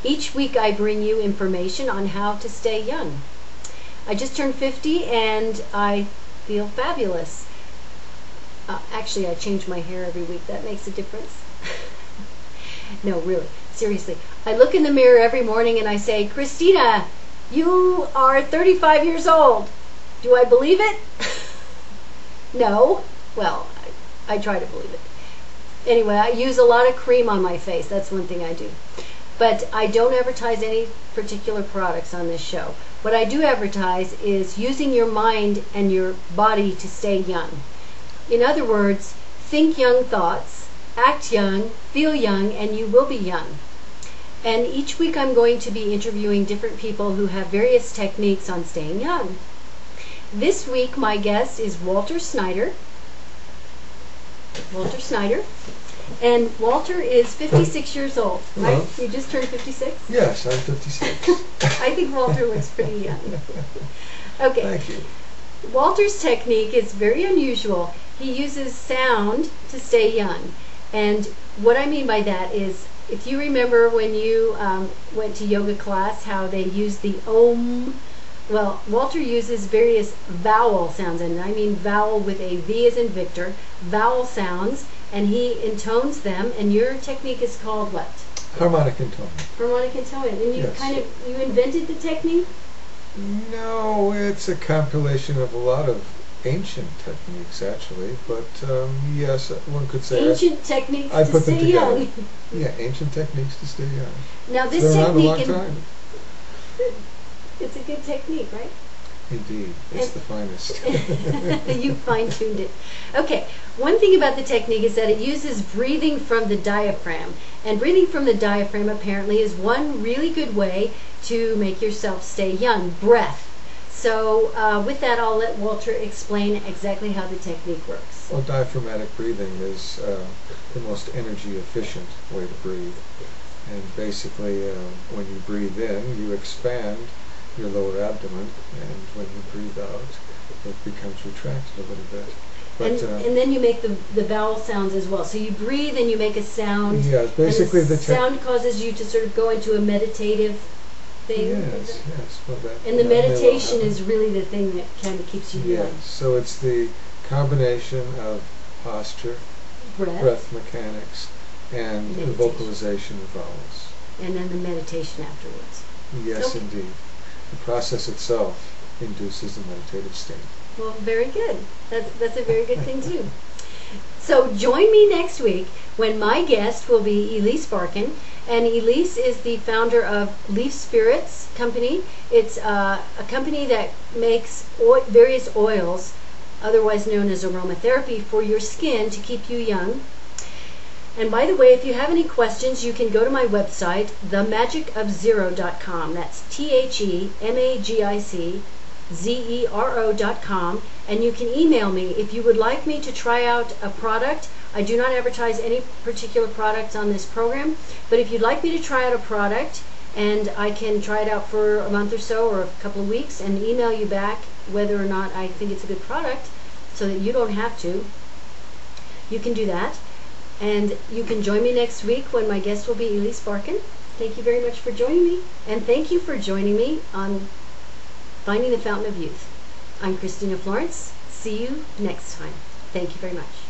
Each week I bring you information on how to stay young. I just turned 50 and I feel fabulous. Actually, I change my hair every week. That makes a difference. No, really, seriously. I look in the mirror every morning and I say, Christina, you are 35 years old. Do I believe it? No. Well, I try to believe it. Anyway, I use a lot of cream on my face. That's one thing I do. But I don't advertise any particular products on this show. What I do advertise is using your mind and your body to stay young. In other words, think young thoughts, act young, feel young, and you will be young. And each week I'm going to be interviewing different people who have various techniques on staying young. This week my guest is Walter Snyder. Walter Snyder. And Walter is 56 years old, right? Hello. You just turned 56? Yes, I'm 56. I think Walter looks pretty young. Okay. Thank you. Walter's technique is very unusual. He uses sound to stay young. And what I mean by that is, if you remember when you went to yoga class, how they use the Om. Well, Walter uses various vowel sounds, and I mean vowel with a V as in Victor, vowel sounds, and he intones them, and your technique is called what? Harmonic intoning. Harmonic intoning. And you Yes. you invented the technique? No, it's a compilation of a lot of ancient techniques, actually. But yes, one could say Ancient techniques I to put them stay together. young. Yeah, ancient techniques to stay young. Now this It's been around a long technique, time. it's a good technique, right? Indeed, it's the finest. You fine-tuned it. Okay, one thing about the technique is that it uses breathing from the diaphragm. And breathing from the diaphragm apparently is one really good way to make yourself stay young. Breath. So with that, I'll let Walter explain exactly how the technique works. Well, diaphragmatic breathing is the most energy efficient way to breathe. And basically, when you breathe in, you expand your lower abdomen, and when you breathe out, it becomes retracted a little bit. But, and then you make the vowel sounds as well. So you breathe and you make a sound. yeah, basically and the the sound causes you to sort of go into a meditative thing. Yes, yes. Well, And the that may well meditation happen. is really the thing that kind of keeps you young. Yes, so it's the combination of posture, breath mechanics, and the Meditation. vocalization of vowels. And then the meditation afterwards. Yes, Okay. indeed. The process itself induces the meditative state. Well, very good. That's a very good thing too. So join me next week when my guest will be Elise Barkin. And Elise is the founder of Leaf Spirits Company. It's a company that makes various oils, otherwise known as aromatherapy, for your skin to keep you young. And by the way, if you have any questions, you can go to my website, themagicofzero.com. That's THEMAGICZERO.com. And you can email me if you would like me to try out a product. I do not advertise any particular products on this program, but if you'd like me to try out a product, and I can try it out for a month or so or a couple of weeks and email you back whether or not I think it's a good product so that you don't have to, you can do that. And you can join me next week when my guest will be Elise Barkin. Thank you very much for joining me. And thank you for joining me on Finding the Fountain of Youth. I'm Christina Florence. See you next time. Thank you very much.